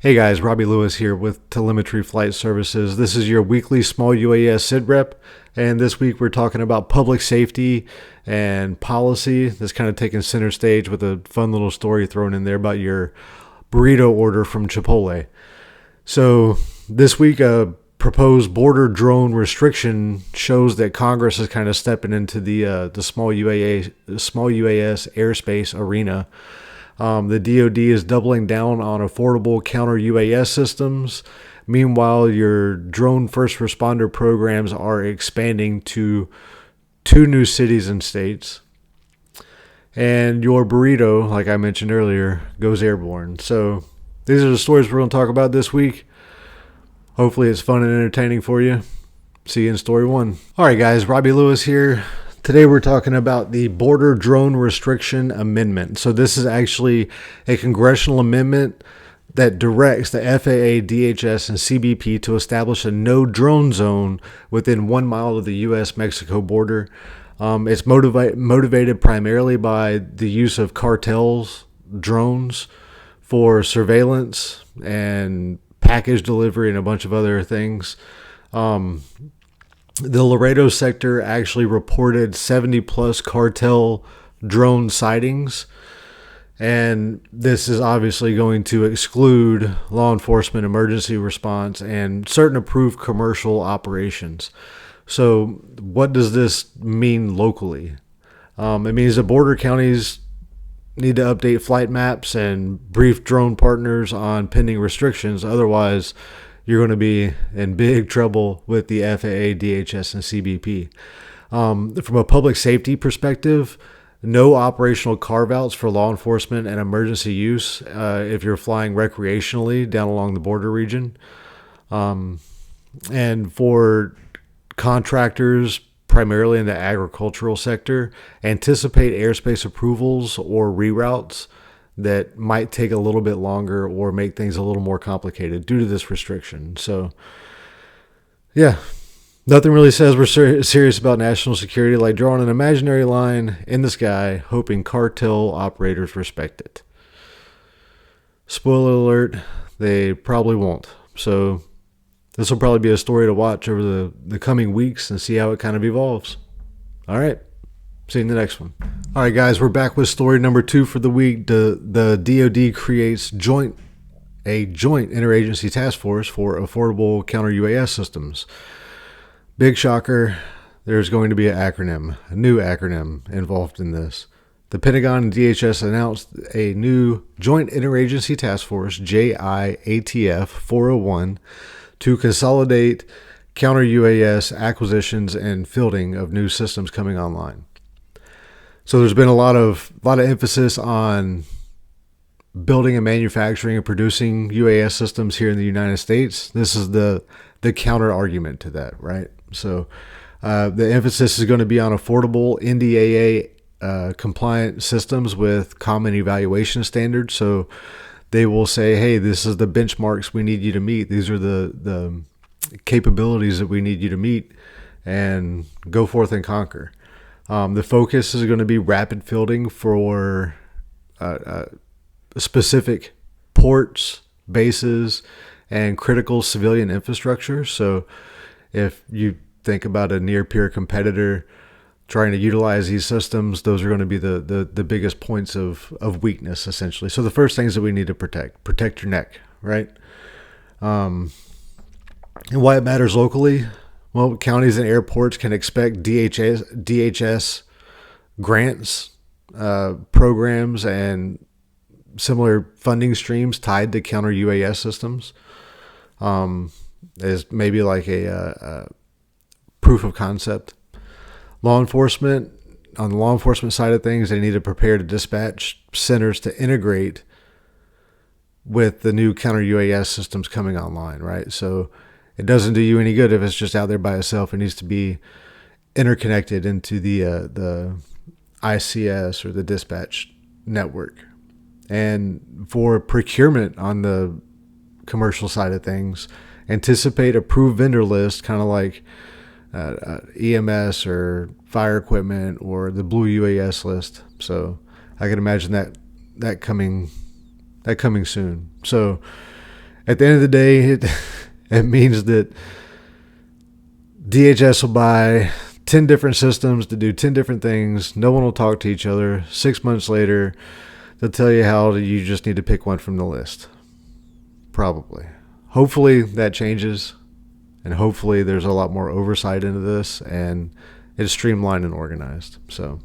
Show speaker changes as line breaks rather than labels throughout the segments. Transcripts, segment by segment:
Hey guys, Robbie Lewis here with Telemetry Flight Services. This is your weekly small UAS SITREP, and this week we're talking about public safety and policy. That's kind of taking center stage with a fun little story thrown in there about your burrito order from Chipotle. So this week, a proposed border drone restriction shows that Congress is kind of stepping into the small UAS airspace arena. The DoD is doubling down on affordable counter UAS systems. Meanwhile, your drone first responder programs are expanding to 2 new cities and states. And your burrito, like I mentioned earlier, goes airborne. So these are the stories we're going to talk about this week. Hopefully it's fun and entertaining for you. See you in story one. All right, guys, Robbie Lewis here. Today we're talking about the Border Drone Restriction Amendment. So this is actually a congressional amendment that directs the FAA, DHS, and CBP to establish a no-drone zone within 1 mile of the U.S.-Mexico border. It's motivated primarily by the use of cartels drones for surveillance and package delivery and a bunch of other things. The Laredo sector actually reported 70 plus cartel drone sightings. And this is obviously going to exclude law enforcement, emergency response, and certain approved commercial operations. So what does this mean locally? It means that border counties need to update flight maps and brief drone partners on pending restrictions. Otherwise, you're going to be in big trouble with the FAA, DHS, and CBP. From a public safety perspective, no operational carve-outs for law enforcement and emergency use if you're flying recreationally down along the border region. And for contractors, primarily in the agricultural sector, anticipate airspace approvals or reroutes that might take a little bit longer or make things a little more complicated due to this restriction. So, yeah, nothing really says we're serious about national security like drawing an imaginary line in the sky, hoping cartel operators respect it. Spoiler alert, they probably won't. So this will probably be a story to watch over the coming weeks and see how it kind of evolves. All right. See you in the next one. All right, guys, we're back with story number 2 for the week. The DoD creates a joint interagency task force for affordable counter UAS systems. Big shocker. There's going to be a new acronym involved in this. The Pentagon and DHS announced a new joint interagency task force, JIATF 401, to consolidate counter UAS acquisitions and fielding of new systems coming online. So there's been a lot of emphasis on building and manufacturing and producing UAS systems here in the United States. This is the counter argument to that, right? So the emphasis is going to be on affordable NDAA compliant systems with common evaluation standards. So they will say, hey, this is the benchmarks we need you to meet. These are the capabilities that we need you to meet, and go forth and conquer. The focus is going to be rapid fielding for specific ports, bases, and critical civilian infrastructure. So if you think about a near-peer competitor trying to utilize these systems, those are going to be the biggest points of weakness, essentially. So the first things that we need to protect your neck, right? And why it matters locally. Well, counties and airports can expect DHS grants, programs, and similar funding streams tied to counter UAS systems. Is maybe like a proof of concept. On the law enforcement side of things, they need to prepare to dispatch centers to integrate with the new counter UAS systems coming online, right? So it doesn't do you any good if it's just out there by itself. It needs to be interconnected into the ICS or the dispatch network. And for procurement on the commercial side of things, anticipate approved vendor list, kind of like EMS or fire equipment or the Blue UAS list. So I can imagine that coming soon. So At the end of the day, it means that DHS will buy 10 different systems to do 10 different things. No one will talk to each other. 6 months later, they'll tell you how you just need to pick one from the list. Probably. Hopefully that changes, and hopefully there's a lot more oversight into this, and it's streamlined and organized. So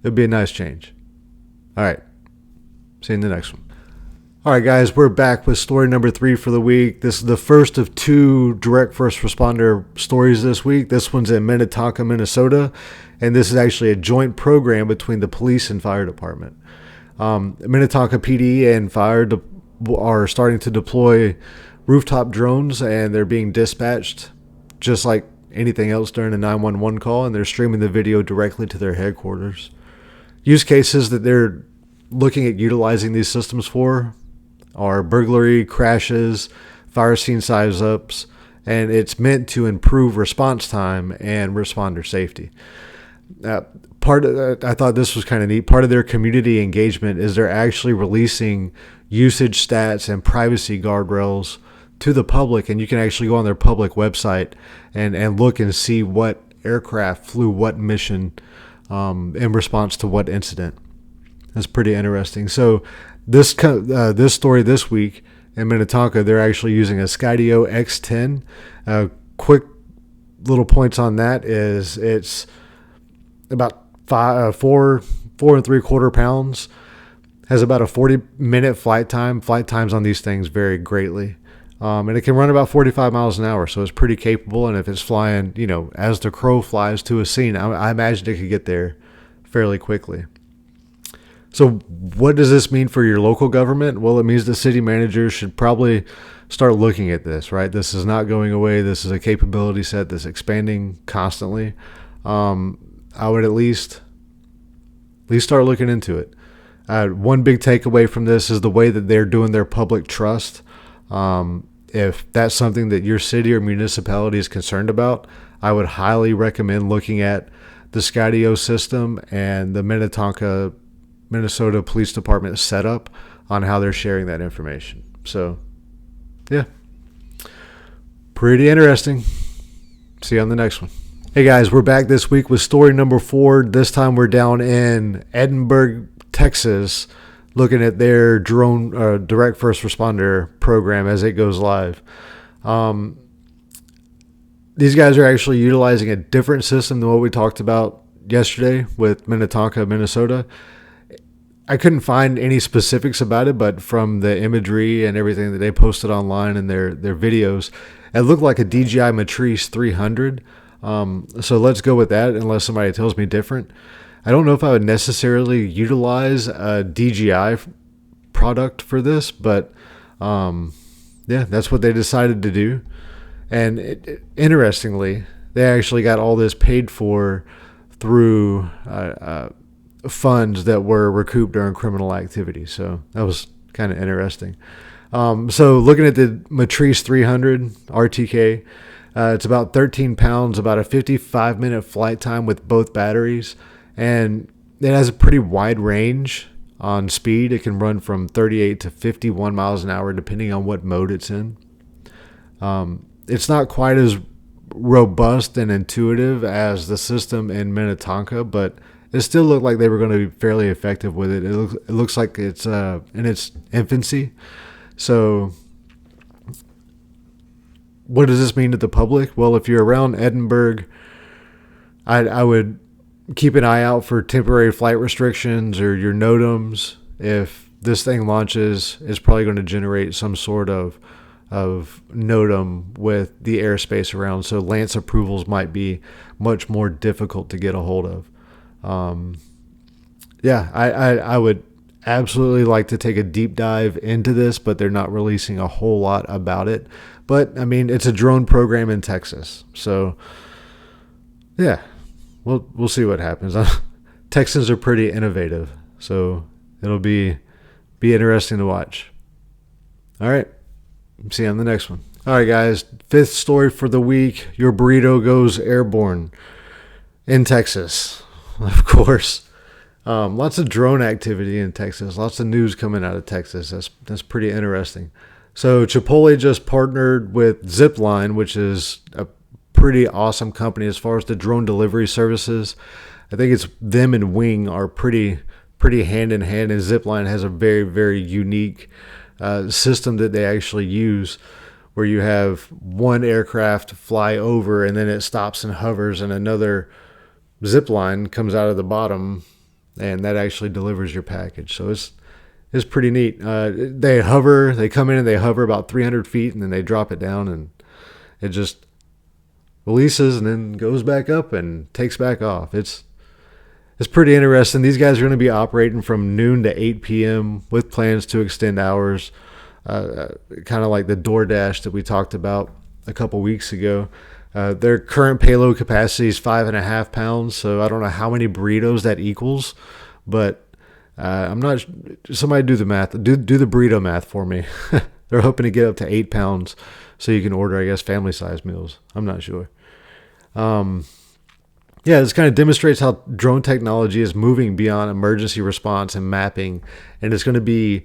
it'd be a nice change. All right. See you in the next one. All right, guys, we're back with story number 3 for the week. This is the first of 2 direct first responder stories this week. This one's in Minnetonka, Minnesota, and this is actually a joint program between the police and fire department. Minnetonka PD and fire are starting to deploy rooftop drones, and they're being dispatched just like anything else during a 911 call, and they're streaming the video directly to their headquarters. Use cases that they're looking at utilizing these systems for are burglary, crashes, fire scene size ups, and it's meant to improve response time and responder safety. I thought this was kind of neat. Part of their community engagement is they're actually releasing usage stats and privacy guardrails to the public, and you can actually go on their public website and look and see what aircraft flew what mission in response to what incident. That's pretty interesting. So this story this week in Minnetonka, they're actually using a Skydio X10. Quick little points on that is it's about 4.75 pounds, has about a 40-minute flight time. Flight times on these things vary greatly. And it can run about 45 miles an hour, so it's pretty capable. And if it's flying, as the crow flies to a scene, I imagine it could get there fairly quickly. So what does this mean for your local government? Well, it means the city managers should probably start looking at this, right? This is not going away. This is a capability set that's expanding constantly. I would at least start looking into it. One big takeaway from this is the way that they're doing their public trust. If that's something that your city or municipality is concerned about, I would highly recommend looking at the Skydio system and the Minnesota Police Department setup on how they're sharing that information. So, yeah, pretty interesting. See you on the next one. Hey guys, we're back this week with story number 4. This time we're down in Edinburgh, Texas, looking at their drone direct first responder program as it goes live. These guys are actually utilizing a different system than what we talked about yesterday with Minnetonka, Minnesota. I couldn't find any specifics about it, but from the imagery and everything that they posted online and their videos, it looked like a DJI Matrice 300. So let's go with that unless somebody tells me different. I don't know if I would necessarily utilize a DJI product for this, but yeah, that's what they decided to do. And interestingly, they actually got all this paid for through funds that were recouped during criminal activity. So that was kind of interesting. So looking at the Matrice 300 RTK, it's about 13 pounds, about a 55-minute flight time with both batteries, and it has a pretty wide range on speed. It can run from 38 to 51 miles an hour depending on what mode it's in. It's not quite as robust and intuitive as the system in Minnetonka, but it still looked like they were going to be fairly effective with it. It looks like it's in its infancy. So what does this mean to the public? Well, if you're around Edinburgh, I would keep an eye out for temporary flight restrictions or your NOTAMs. If this thing launches, it's probably going to generate some sort of NOTAM with the airspace around. So LANCE approvals might be much more difficult to get a hold of. Yeah, I would absolutely like to take a deep dive into this, but they're not releasing a whole lot about it. But I mean, it's a drone program in Texas, so yeah, we'll see what happens. Texans are pretty innovative, so it'll be interesting to watch. All right, see you on the next one. All right, guys, 5th story for the week. Your burrito goes airborne in Texas. Of course, lots of drone activity in Texas. Lots of news coming out of Texas. That's pretty interesting. So Chipotle just partnered with Zipline, which is a pretty awesome company as far as the drone delivery services. I think it's them and Wing are pretty hand in hand, and Zipline has a very unique system that they actually use, where you have one aircraft fly over and then it stops and hovers, and another zip line comes out of the bottom, and that actually delivers your package. So it's pretty neat. They come in and they hover about 300 feet, and then they drop it down, and it just releases and then goes back up and takes back off. It's pretty interesting. These guys are going to be operating from noon to 8 p.m. with plans to extend hours, kind of like the DoorDash that we talked about a couple weeks ago. Their current payload capacity is 5.5 pounds, so I don't know how many burritos that equals, but I'm not. Somebody do the math. Do the burrito math for me. They're hoping to get up to 8 pounds, so you can order, I guess, family size meals. I'm not sure. Yeah, this kind of demonstrates how drone technology is moving beyond emergency response and mapping, and it's going to be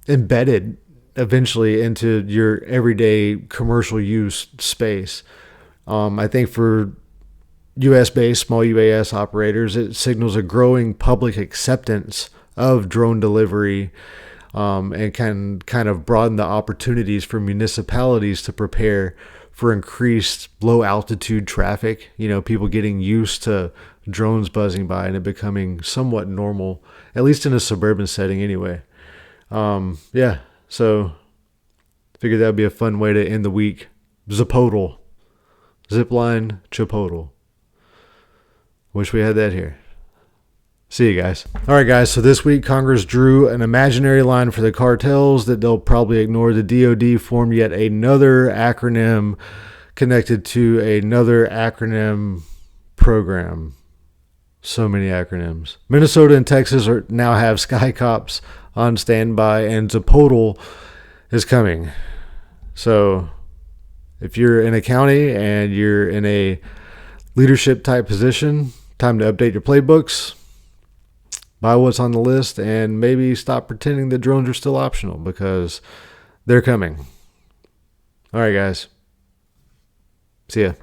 embedded eventually into your everyday commercial use space. I think for US-based small UAS operators, it signals a growing public acceptance of drone delivery, and can kind of broaden the opportunities for municipalities to prepare for increased low altitude traffic. People getting used to drones buzzing by and it becoming somewhat normal, at least in a suburban setting anyway. Yeah, so figured that would be a fun way to end the week. Zipline, Chipotle. Wish we had that here. See you guys. All right, guys. So this week, Congress drew an imaginary line for the cartels that they'll probably ignore. The DOD formed yet another acronym connected to another acronym program. So many acronyms. Minnesota and Texas now have Sky Cops on standby, and Chipotle is coming. So if you're in a county and you're in a leadership type position, time to update your playbooks. Buy what's on the list, and maybe stop pretending that drones are still optional, because they're coming. All right, guys. See ya.